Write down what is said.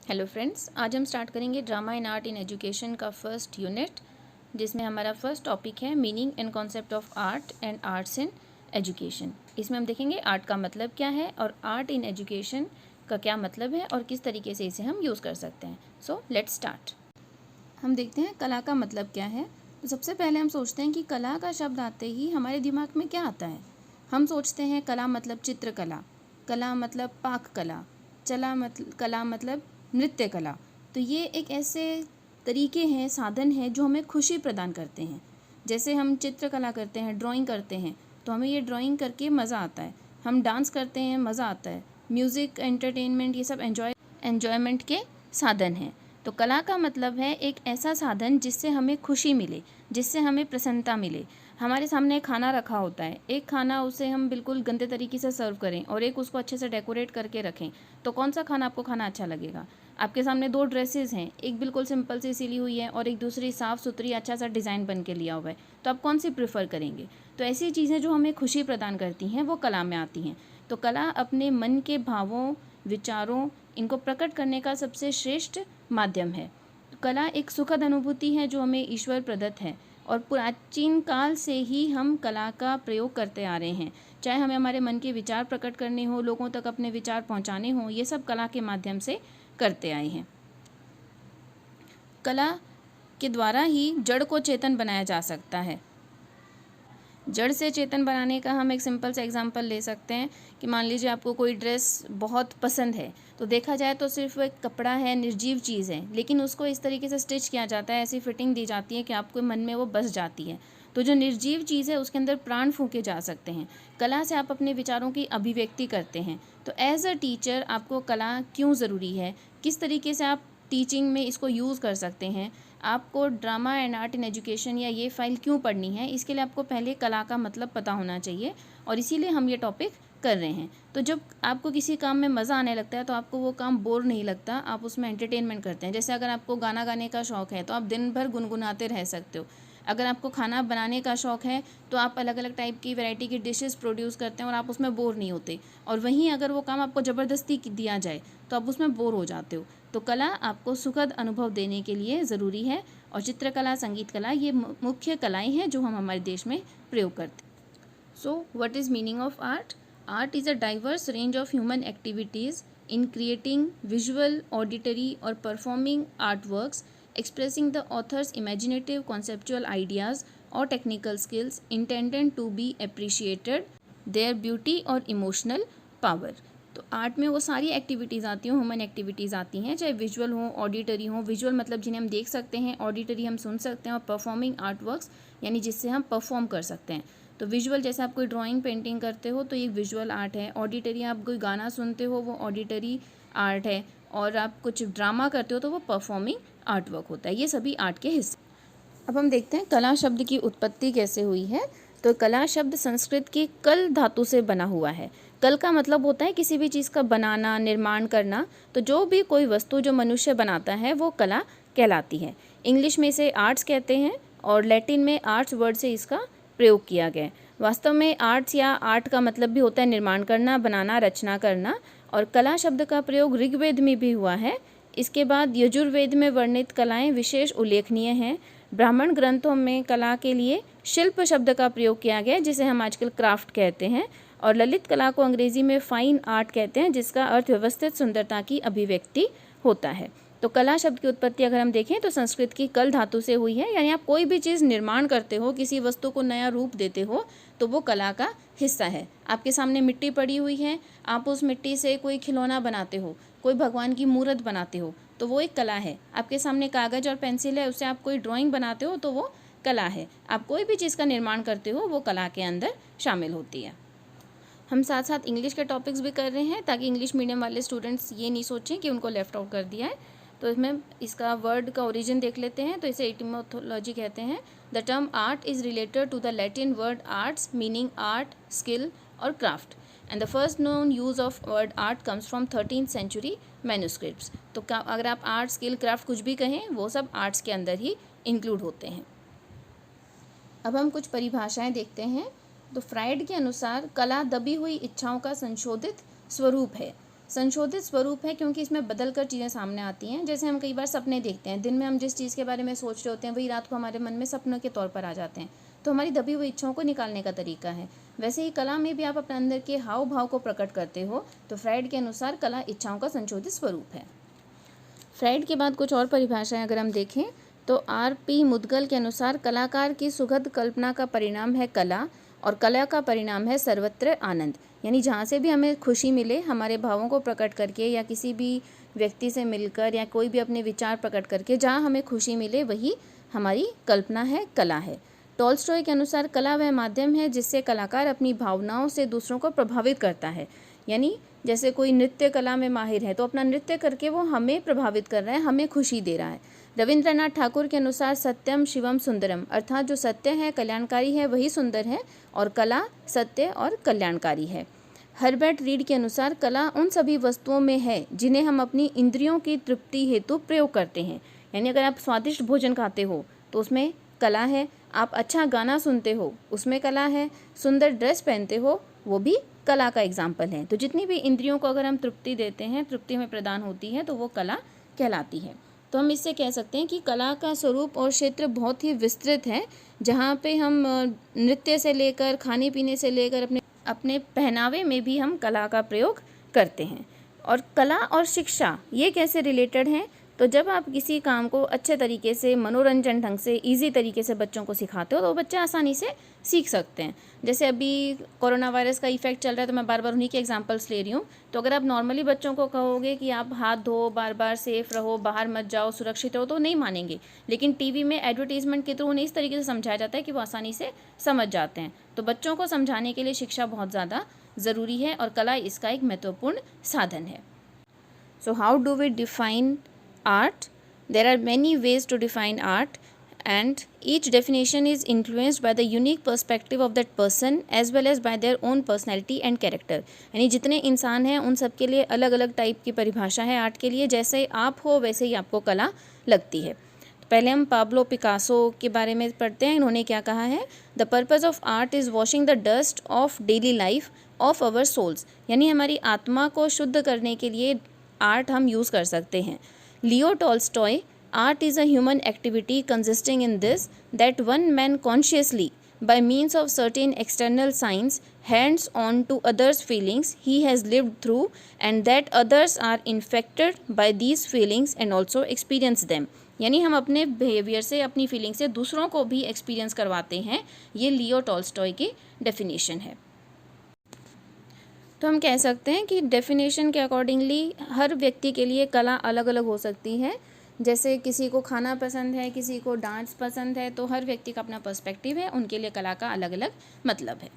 Hello friends, आज हम start करेंगे drama in art in education का फर्स्ट यूनिट, जिसमें हमारा फर्स्ट टॉपिक है meaning and concept of art and arts in education. इसमें हम देखेंगे आर्ट का मतलब क्या है और आर्ट इन एजुकेशन का क्या मतलब है और किस तरीके से इसे हम यूज़ कर सकते हैं। So let's start. हम देखते हैं कला का मतलब क्या है। तो सबसे पहले हम सोचते हैं कि कला का शब्द आते ही हमारे दिमाग में क्या आता है। हम सोचते हैं कला मतलब चित्रकला, कला मतलब पाक कला, कला मतलब नृत्य कला। तो ये एक ऐसे तरीके हैं, साधन हैं जो हमें खुशी प्रदान करते हैं। जैसे हम चित्रकला करते हैं, ड्राइंग करते हैं, तो हमें ये ड्राइंग करके मज़ा आता है। हम डांस करते हैं, मज़ा आता है। म्यूज़िक, एंटरटेनमेंट, ये सब एन्जॉयमेंट के साधन हैं। तो कला का मतलब है एक ऐसा साधन जिससे हमें खुशी मिले, जिससे हमें प्रसन्नता मिले। हमारे सामने खाना रखा होता है, एक खाना उसे हम बिल्कुल गंदे तरीके से सर्व करें और एक उसको अच्छे से डेकोरेट करके रखें, तो कौन सा खाना आपको खाना अच्छा लगेगा। आपके सामने दो ड्रेसेस हैं, एक बिल्कुल सिंपल सी सिली हुई है और एक दूसरी साफ़ सुथरी अच्छा सा डिज़ाइन बन के लिया हुआ है, तो आप कौन सी प्रेफर करेंगे। तो ऐसी चीज़ें जो हमें खुशी प्रदान करती हैं वो कला में आती हैं। तो कला अपने मन के भावों, विचारों, इनको प्रकट करने का सबसे श्रेष्ठ माध्यम है। कला एक सुखद अनुभूति है जो हमें ईश्वर प्रदत्त है और प्राचीन काल से ही हम कला का प्रयोग करते आ रहे हैं। चाहे हमें हमारे मन के विचार प्रकट करने हो, लोगों तक अपने विचार पहुंचाने हो, ये सब कला के माध्यम से करते आए हैं। कला के द्वारा ही जड़ को चेतन बनाया जा सकता है। जड़ से चेतन बनाने का हम एक सिंपल सा एग्जांपल ले सकते हैं कि मान लीजिए आपको कोई ड्रेस बहुत पसंद है, तो देखा जाए तो सिर्फ एक कपड़ा है, निर्जीव चीज़ है, लेकिन उसको इस तरीके से स्टिच किया जाता है, ऐसी फिटिंग दी जाती है कि आपके मन में वो बस जाती है। तो जो निर्जीव चीज़ है उसके अंदर प्राण फूंके जा सकते हैं। कला से आप अपने विचारों की अभिव्यक्ति करते हैं। तो एज अ टीचर आपको कला क्यों ज़रूरी है, किस तरीके से आप टीचिंग में इसको यूज़ कर सकते हैं, आपको drama and art in education या ये फाइल क्यों पढ़नी है, इसके लिए आपको पहले कला का मतलब पता होना चाहिए और इसीलिए हम ये टॉपिक कर रहे हैं। तो जब आपको किसी काम में मज़ा आने लगता है तो आपको वो काम बोर नहीं लगता, आप उसमें एंटरटेनमेंट करते हैं। जैसे अगर आपको गाना गाने का शौक़ है तो आप दिन भर गुनगुनाते रह सकते हो। अगर आपको खाना बनाने का शौक़ है तो आप अलग अलग टाइप की वैरायटी की डिशेस प्रोड्यूस करते हैं और आप उसमें बोर नहीं होते। और वहीं अगर वो काम आपको ज़बरदस्ती दिया जाए तो आप उसमें बोर हो जाते हो। तो कला आपको सुखद अनुभव देने के लिए ज़रूरी है और चित्रकला, संगीत कला, ये मुख्य कलाएं हैं जो हम हमारे देश में प्रयोग करते हैं। So what is meaning of art? Art is a diverse range of human activities in creating visual, auditory or performing artworks, expressing the author's imaginative conceptual ideas or technical skills intended to be appreciated, their beauty or emotional power। तो art में वो सारी activities आती हैं, human activities आती हैं, चाहे visual हो, ऑडिटरी हो। विजुअल मतलब जिन्हें हम देख सकते हैं, ऑडिटरी हम सुन सकते हैं और परफॉर्मिंग आर्ट वर्क्स यानी जिससे हम परफॉर्म कर सकते हैं। तो विजुअल जैसे आप कोई ड्राइंग, पेंटिंग करते हो तो ये विजुअल आर्ट है। ऑडिटरी आप कोई गाना सुनते हो वो ऑडिटरी आर्ट है। और आप कुछ ड्रामा करते हो तो वो परफॉर्मिंग आर्ट वर्क होता है। ये सभी आर्ट के हिस्से। अब हम देखते हैं कला शब्द की उत्पत्ति कैसे हुई है। तो कला शब्द संस्कृत की कल धातु से बना हुआ है। कल का मतलब होता है किसी भी चीज़ का बनाना, निर्माण करना। तो जो भी कोई वस्तु जो मनुष्य बनाता है वो कला कहलाती है। इंग्लिश में इसे आर्ट्स कहते हैं और लैटिन में आर्ट्स वर्ड से इसका प्रयोग किया गया है। वास्तव में आर्ट्स या आर्ट का मतलब भी होता है निर्माण करना, बनाना, रचना करना। और कला शब्द का प्रयोग ऋग्वेद में भी हुआ है। इसके बाद यजुर्वेद में वर्णित कलाएं विशेष उल्लेखनीय हैं। ब्राह्मण ग्रंथों में कला के लिए शिल्प शब्द का प्रयोग किया गया है, जिसे हम आजकल क्राफ्ट कहते हैं। और ललित कला को अंग्रेजी में फाइन आर्ट कहते हैं, जिसका अर्थ व्यवस्थित सुंदरता की अभिव्यक्ति होता है। तो कला शब्द की उत्पत्ति अगर हम देखें तो संस्कृत की कल धातु से हुई है। यानी आप कोई भी चीज़ निर्माण करते हो, किसी वस्तु को नया रूप देते हो, तो वो कला का हिस्सा है। आपके सामने मिट्टी पड़ी हुई है, आप उस मिट्टी से कोई खिलौना बनाते हो, कोई भगवान की मूर्त बनाते हो, तो वो एक कला है। आपके सामने कागज़ और पेंसिल है, उससे आप कोई ड्राइंग बनाते हो तो वो कला है। आप कोई भी चीज़ का निर्माण करते हो वो कला के अंदर शामिल होती है। हम साथ साथ इंग्लिश के टॉपिक्स भी कर रहे हैं ताकि इंग्लिश मीडियम वाले स्टूडेंट्स ये नहीं सोचें कि उनको लेफ्ट आउट कर दिया है। तो इसमें इसका वर्ड का ओरिजिन देख लेते हैं। तो इसे एटिमोलॉजी कहते हैं। The term art is related to the Latin word arts meaning art, skill और craft. And the first known use of word art comes from 13th century manuscripts. तो अगर आप आर्ट, स्किल, क्राफ्ट कुछ भी कहें वो सब आर्ट्स के अंदर ही इंक्लूड होते हैं। अब हम कुछ परिभाषाएं देखते हैं। तो फ्राइड के अनुसार कला दबी हुई इच्छाओं का संशोधित स्वरूप है। संशोधित स्वरूप है क्योंकि इसमें बदल कर चीज़ें सामने आती हैं। जैसे हम कई बार सपने देखते हैं, दिन में हम जिस चीज़ के बारे में सोच रहे होते हैं वही रात को हमारे मन में सपनों के तौर पर आ जाते हैं, तो हमारी दबी हुई इच्छाओं को निकालने का तरीका है। वैसे ही कला में भी आप अपने अंदर के हाव भाव को प्रकट करते हो, तो फ्राइड के अनुसार कला इच्छाओं का संशोधित स्वरूप है। फ्राइड के बाद कुछ और परिभाषाएं अगर हम देखें तो R.P. मुदगल के अनुसार कलाकार की सुखद कल्पना का परिणाम है कला, और कला का परिणाम है सर्वत्र आनंद। यानी जहाँ से भी हमें खुशी मिले हमारे भावों को प्रकट करके, या किसी भी व्यक्ति से मिलकर, या कोई भी अपने विचार प्रकट करके जहाँ हमें खुशी मिले वही हमारी कल्पना है, कला है। टॉल्स्टॉय के अनुसार कला वह माध्यम है जिससे कलाकार अपनी भावनाओं से दूसरों को प्रभावित करता है। यानी जैसे कोई नृत्य कला में माहिर है तो अपना नृत्य करके वो हमें प्रभावित कर रहा है, हमें खुशी दे रहा है। रविंद्रनाथ ठाकुर के अनुसार सत्यम शिवम सुंदरम, अर्थात जो सत्य है, कल्याणकारी है, वही सुंदर है, और कला सत्य और कल्याणकारी है। हर्बर्ट रीड के अनुसार कला उन सभी वस्तुओं में है जिन्हें हम अपनी इंद्रियों की तृप्ति हेतु प्रयोग करते हैं। यानी अगर आप स्वादिष्ट भोजन खाते हो तो उसमें कला है, आप अच्छा गाना सुनते हो उसमें कला है, सुंदर ड्रेस पहनते हो वो भी कला का एग्जाम्पल है। तो जितनी भी इंद्रियों को अगर हम तृप्ति देते हैं, तृप्ति हमें प्रदान होती है, तो वो कला कहलाती है। तो हम इससे कह सकते हैं कि कला का स्वरूप और क्षेत्र बहुत ही विस्तृत है, जहाँ पे हम नृत्य से लेकर खाने पीने से लेकर अपने पहनावे में भी हम कला का प्रयोग करते हैं। और कला और शिक्षा ये कैसे रिलेटेड हैं? तो जब आप किसी काम को अच्छे तरीके से, मनोरंजन ढंग से, इजी तरीके से बच्चों को सिखाते हो तो बच्चे आसानी से सीख सकते हैं। जैसे अभी कोरोना वायरस का इफेक्ट चल रहा है तो मैं बार बार उन्हीं के एग्जांपल्स ले रही हूँ। तो अगर आप नॉर्मली बच्चों को कहोगे कि आप हाथ धो, बार बार सेफ रहो, बाहर मत जाओ, सुरक्षित रहो, तो नहीं मानेंगे। लेकिन टीवी में एडवर्टीजमेंट के थ्रू उन्हें इस तरीके से समझाया जाता है कि वो आसानी से समझ जाते हैं। तो बच्चों को समझाने के लिए शिक्षा बहुत ज़्यादा ज़रूरी है और कला इसका एक महत्वपूर्ण साधन है। So how do we define art? There are many ways to define art, and each definition is influenced by the unique perspective of that person as well as by their own personality and character. यानी जितने इंसान हैं उन सब के लिए अलग अलग टाइप की परिभाषा है आर्ट के लिए। जैसे आप हो वैसे ही आपको कला लगती है। तो पहले हम पाब्लो पिकासो के बारे में पढ़ते हैं। इन्होंने क्या कहा है? The purpose of art is washing the dust off daily life of our souls. यानी हमारी आत्मा को शुद्ध करने के लिए आर्ट हम यूज़ कर सकते हैं। Leo Tolstoy, art is a human activity consisting in this, that one man consciously, by means of certain external signs, hands on to others' feelings he has lived through, and that others are infected by these feelings and also experience them. यानी हम अपने behaviour से, अपनी feeling से दूसरों को भी experience करवाते हैं। ये लियो टॉल्स्टॉय की डेफिनेशन है। तो हम कह सकते हैं कि डेफिनेशन के अकॉर्डिंगली हर व्यक्ति के लिए कला अलग अलग हो सकती है। जैसे किसी को खाना पसंद है, किसी को डांस पसंद है, तो हर व्यक्ति का अपना पर्सपेक्टिव है, उनके लिए कला का अलग अलग मतलब है।